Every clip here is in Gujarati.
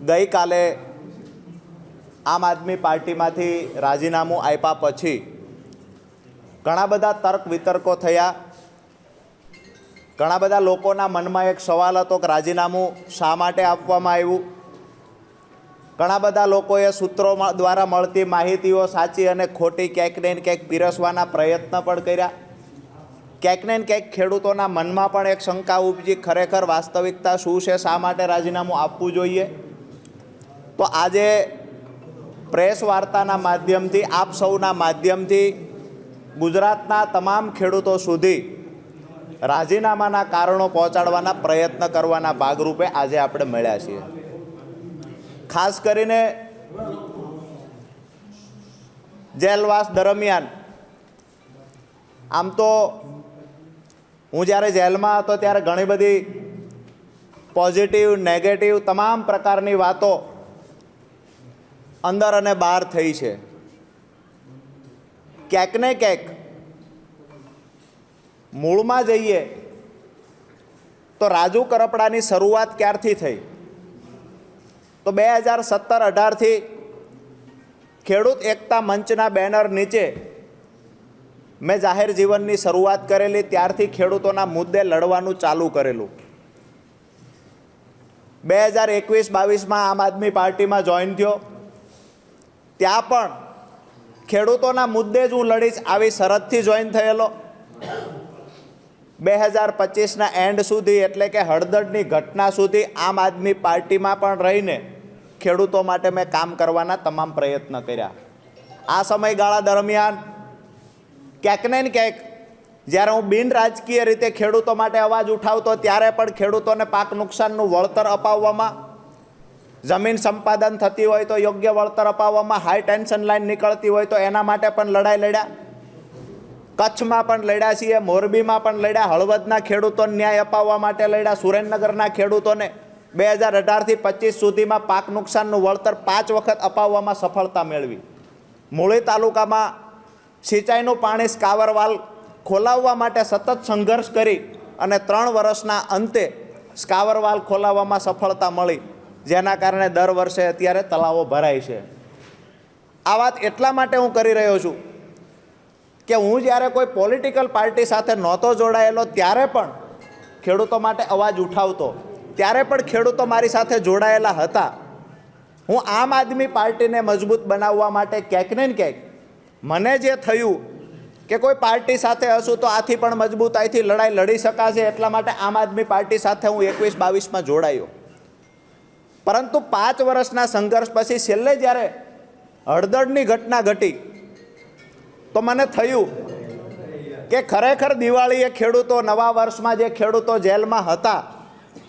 ગઈ કાલે આમ આદમી પાર્ટીમાંથી રાજીનામું આપ્યા પછી ઘણા બધા તર્ક વિતર્કો થયા। ઘણા બધા લોકોના મનમાં એક સવાલ હતો કે રાજીનામું શા માટે આપવામાં આવ્યું। ઘણા બધા લોકોએ સૂત્રો દ્વારા મળતી માહિતીઓ સાચી અને ખોટી ક્યાંક ને ક્યાંક પીરસવાના પ્રયત્ન પણ કર્યા। ક્યાંક ને ક્યાંક ખેડૂતોના મનમાં પણ એક શંકા ઉપજી, ખરેખર વાસ્તવિકતા શું છે, શા માટે રાજીનામું આપવું જોઈએ। તો આજે પ્રેસ વાર્તાના માધ્યમથી, આપ સૌના માધ્યમથી ગુજરાતના તમામ ખેડૂતો સુધી રાજીનામાના કારણો પહોંચાડવાના પ્રયત્ન કરવાના ભાગરૂપે આજે આપણે મળ્યા છીએ। ખાસ કરીને જેલવાસ દરમિયાન આમ તો હું જ્યારે જેલમાં હતો ત્યારે ઘણી બધી પોઝિટિવ, નેગેટિવ તમામ પ્રકારની વાતો અંદર અને બહાર થઈ છે। ક્યાંક ને ક્યાંક મૂળમાં જઈએ તો રાજુ કરપડાની શરૂઆત ક્યારથી થઈ? તો 2017-18થી ખેડૂત એકતા મંચના બેનર નીચે મેં જાહેર જીવનની શરૂઆત કરેલી। ત્યારથી ખેડૂતોના મુદ્દે લડવાનું ચાલુ કરેલું। 2021-22માં આમ આદમી પાર્ટીમાં જોઈન થયો, ત્યાં પણ ખેડૂતોના મુદ્દે જ હું લડીશ આવી શરતથી જોઈન થયેલો। 2025ના એન્ડ સુધી એટલે કે હળદરની ઘટના સુધી આમ આદમી પાર્ટીમાં પણ રહીને ખેડૂતો માટે મેં કામ કરવાના તમામ પ્રયત્ન કર્યા। આ સમયગાળા દરમિયાન ક્યાંક ને ક્યાંક જ્યારે હું બિન રાજકીય રીતે ખેડૂતો માટે અવાજ ઉઠાવતો ત્યારે પણ ખેડૂતોને પાક નુકસાનનું વળતર અપાવવામાં, જમીન સંપાદન થતી હોય તો યોગ્ય વળતર અપાવવામાં, હાઈ ટેન્શન લાઈન નીકળતી હોય તો એના માટે પણ લડાઈ લડ્યા। કચ્છમાં પણ લડ્યા છીએ, મોરબીમાં પણ લડ્યા, હળવદના ખેડૂતોને ન્યાય અપાવવા માટે લડ્યા, સુરેન્દ્રનગરના ખેડૂતોને 2018થી 25 સુધીમાં પાક નુકસાનનું વળતર 5 વખત અપાવવામાં સફળતા મેળવી। મૂળી તાલુકામાં સિંચાઈનું પાણી સ્કાવરવાલ ખોલાવવા માટે સતત સંઘર્ષ કરી અને 3 વર્ષના અંતે સ્કાવરવાલ ખોલાવવામાં સફળતા મળી, જેના કારણે દર વર્ષે અત્યારે તળાવો ભરાય છે। આ વાત એટલા માટે હું કરી રહ્યો છું કે હું જ્યારે કોઈ પોલિટિકલ પાર્ટી સાથે નહોતો જોડાયેલો ત્યારે પણ ખેડૂતો માટે અવાજ ઉઠાવતો, ત્યારે પણ ખેડૂતો મારી સાથે જોડાયેલા હતા। હું આમ આદમી પાર્ટીને મજબૂત બનાવવા માટે ક્યાંક ને ક્યાંક મને જે થયું કે કોઈ પાર્ટી સાથે હશું તો આથી પણ મજબૂતાઈથી લડાઈ લડી શકાશે, એટલા માટે આમ આદમી પાર્ટી સાથે હું 21-22માં જોડાયો। પરંતુ 5 વર્ષના સંઘર્ષ પછી છેલ્લે જ્યારે હળદરની ઘટના ઘટી તો મને થયું કે ખરેખર દિવાળીએ ખેડૂતો, નવા વર્ષમાં જે ખેડૂતો જેલમાં હતા,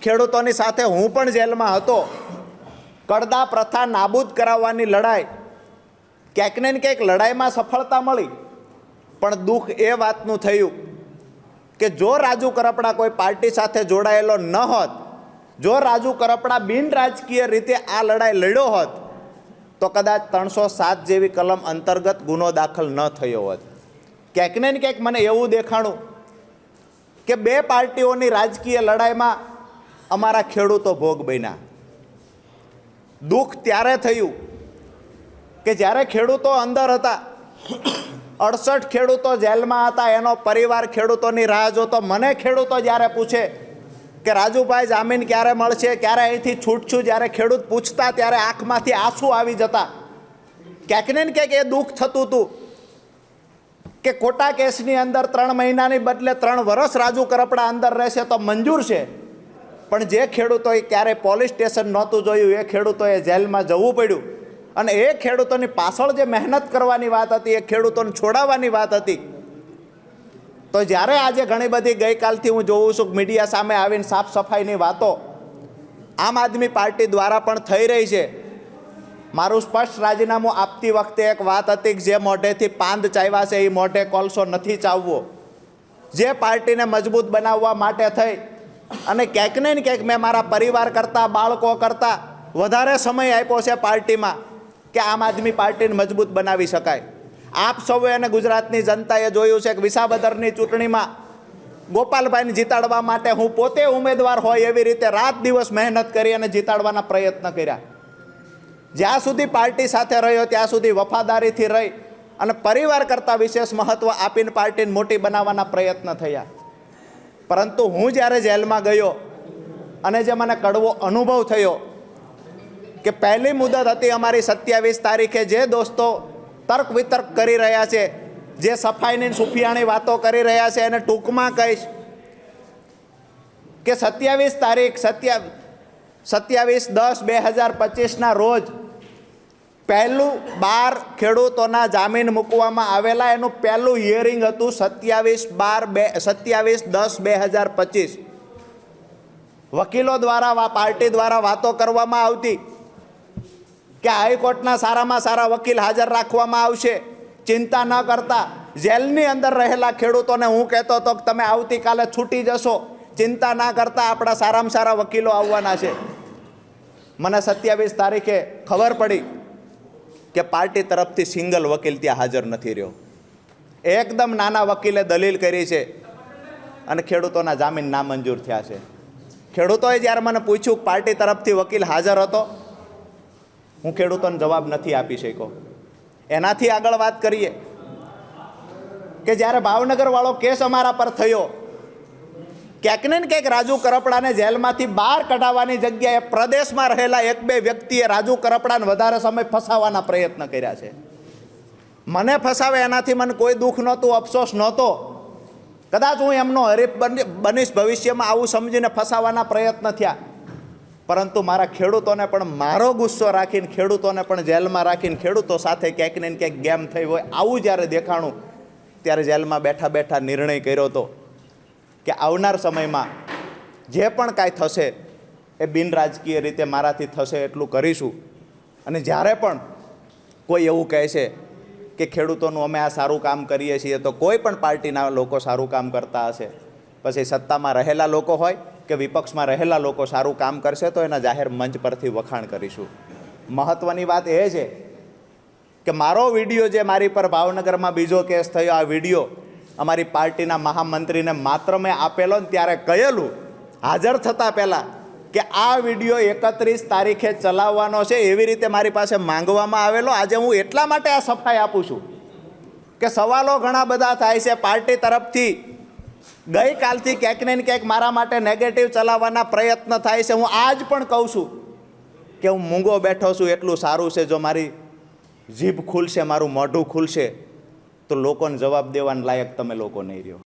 ખેડૂતોની સાથે હું પણ જેલમાં હતો, કડદા પ્રથા નાબૂદ કરાવવાની લડાઈ, ક્યાંક ને ક્યાંક લડાઈમાં સફળતા મળી, પણ દુઃખ એ વાતનું થયું કે જો રાજુ કરપડા કોઈ પાર્ટી સાથે જોડાયેલો ન હોત, જો રાજુ કરપડા બિન રાજકીય રીતે આ લડાઈ લડ્યો હોત તો કદાચ 307 જેવી કલમ અંતર્ગત ગુનો દાખલ ન થયો હોત। ક્યાંક ને ક્યાંક મને એવું દેખાણું કે 2 પાર્ટીઓની રાજકીય લડાઈમાં અમારા ખેડૂતો ભોગ બન્યા। દુઃખ ત્યારે થયું કે જ્યારે ખેડૂતો અંદર હતા, 68 ખેડૂતો જેલમાં હતા, એનો પરિવાર ખેડૂતોની રાહ જોતો। મને ખેડૂતો જ્યારે પૂછે કે રાજુભાઈ જામીન ક્યારે મળશે, ક્યારે અહીંથી છૂટશું, જ્યારે ખેડૂત પૂછતા ત્યારે આંખમાંથી આંસુ આવી જતા। ક્યાંક ને ક્યાંક એ દુઃખ થતું હતું કે ખોટા કેસની અંદર 3 મહિનાની બદલે 3 વર્ષ રાજુ કરપડા અંદર રહેશે તો મંજૂર છે, પણ જે ખેડૂતોએ ક્યારેય પોલીસ સ્ટેશન નહોતું જોયું એ ખેડૂતોએ જેલમાં જવું પડ્યું। અને એ ખેડૂતોની પાછળ જે મહેનત કરવાની વાત હતી, એ ખેડૂતોને છોડાવવાની વાત હતી। તો જ્યારે આજે ઘણી બધી ગઈકાલથી હું જોઉં છું મીડિયા સામે આવીને સાફ સફાઈની વાતો આમ આદમી પાર્ટી દ્વારા પણ થઈ રહી છે। મારું સ્પષ્ટ રાજીનામું આપતી વખતે એક વાત હતી કે જે મોઢેથી પાંદ ચાવ્યા છે એ મોઢે કોલસો નથી ચાવવો। જે પાર્ટીને મજબૂત બનાવવા માટે થઈ અને ક્યાંક ને ક્યાંક મેં મારા પરિવાર કરતાં, બાળકો કરતાં વધારે સમય આપ્યો છે પાર્ટીમાં કે આમ આદમી પાર્ટીને મજબૂત બનાવી શકાય। આપ સૌએ અને ગુજરાતની જનતાએ જોયું છે કે વિસાવદરની ચૂંટણીમાં ગોપાલભાઈને જીતાડવા માટે હું પોતે ઉમેદવાર હોય એવી રીતે રાત દિવસ મહેનત કરી અને જીતાડવાના પ્રયત્ન કર્યા, જ્યાં સુધી પાર્ટી સાથે રહ્યો ત્યાં સુધી વફાદારીથી રહી અને પરિવાર કરતાં વિશેષ મહત્વ આપીને પાર્ટીને મોટી બનાવવાના પ્રયત્ન થયા. પરંતુ હું જ્યારે જેલમાં ગયો અને જે મને કડવો અનુભવ થયો કે પહેલી મુદત હતી અમારી 27 તારીખે, જે દોસ્તો તર્ક વિતર્ક કરી રહ્યા છે, જે સફાઈની સુફિયાણી વાતો કરી રહ્યા છે, એને ટૂંકમાં કહીશ કે 27 તારીખ 27/10/2025ના રોજ પહેલું 12 ખેડૂતોના જામીન મૂકવામાં આવેલા. એનું પહેલું હિયરિંગ હતું 27/10/2025. વકીલો દ્વારા પાર્ટી દ્વારા વાતો કરવામાં આવતી કે હાઈકોર્ટના સારામાં સારા વકીલ હાજર રાખવામાં આવશે, ચિંતા ન કરતા. જેલની અંદર રહેલા ખેડૂતોને હું કહેતો હતો કે તમે આવતીકાલે છૂટી જશો, ચિંતા ના કરતા, આપણા સારામાં સારા વકીલો આવવાના છે. મને 27 તારીખે ખબર પડી કે પાર્ટી તરફથી સિંગલ વકીલ ત્યાં હાજર નથી રહ્યો. એકદમ નાના વકીલે દલીલ કરી છે અને ખેડૂતોના જામીન નામંજૂર થયા છે. ખેડૂતોએ જ્યારે મને પૂછ્યું કે પાર્ટી તરફથી વકીલ હાજર હતો, હું ખેડૂતોને જવાબ નથી આપી શક્યો. એનાથી આગળ વાત કરીએ કે જ્યારે ભાવનગર વાળો કેસ અમારા પર થયો, ક્યાંક ને ક્યાંક રાજુ કરપડાને જેલમાંથી બહાર કઢાવવાની જગ્યાએ પ્રદેશમાં રહેલા 1-2 વ્યક્તિએ રાજુ કરપડાને વધારે સમય ફસાવવાના પ્રયત્ન કર્યા છે. મને ફસાવે એનાથી મને કોઈ દુઃખ નહોતું, અફસોસ નહોતો. કદાચ હું એમનો હરીફ બનીશ ભવિષ્યમાં, આવું સમજીને ફસાવવાના પ્રયત્ન થયા. પરંતુ મારા ખેડૂતોને પણ મારો ગુસ્સો રાખીને, ખેડૂતોને પણ જેલમાં રાખીને, ખેડૂતો સાથે ક્યાંક ને ક્યાંક ગેમ થઈ હોય આવું જ્યારે દેખાણું, ત્યારે જેલમાં બેઠા બેઠા નિર્ણય કર્યો હતો કે આવનાર સમયમાં જે પણ કાંઈ થશે એ બિનરાજકીય રીતે મારાથી થશે એટલું કરીશું. અને જ્યારે પણ કોઈ એવું કહે છે કે ખેડૂતોનું અમે આ સારું કામ કરીએ છીએ, તો કોઈ પણ પાર્ટીના લોકો સારું કામ કરતા હશે, પછી સત્તામાં રહેલા લોકો હોય કે વિપક્ષમાં રહેલા લોકો સારું કામ કરશે તો એના જાહેર મંચ પરથી વખાણ કરીશું. મહત્ત્વની વાત એ છે કે મારો વિડીયો જે મારી પર ભાવનગરમાં બીજો કેસ થયો, આ વિડીયો અમારી પાર્ટીના મહામંત્રીને માત્ર મેં આપેલો ને ત્યારે કહેલું હાજર થતાં પહેલાં કે આ વિડીયો 31 તારીખે ચલાવવાનો છે, એવી રીતે મારી પાસે માંગવામાં આવેલો. આજે હું એટલા માટે આ સફાઈ આપું છું કે સવાલો ઘણા બધા થાય છે પાર્ટી તરફથી. ગઈકાલથી ક્યાંક ને ક્યાંક મારા માટે નેગેટિવ ચલાવવાના પ્રયત્ન થાય છે. હું આજ પણ કહું છું કે હું મૂંગો બેઠો છું એટલું સારું છે. જો મારી જીભ ખુલશે, મારું મોઢું ખુલશે, તો લોકોને જવાબ દેવાના લાયક તમે લોકો નહીં રહ્યો.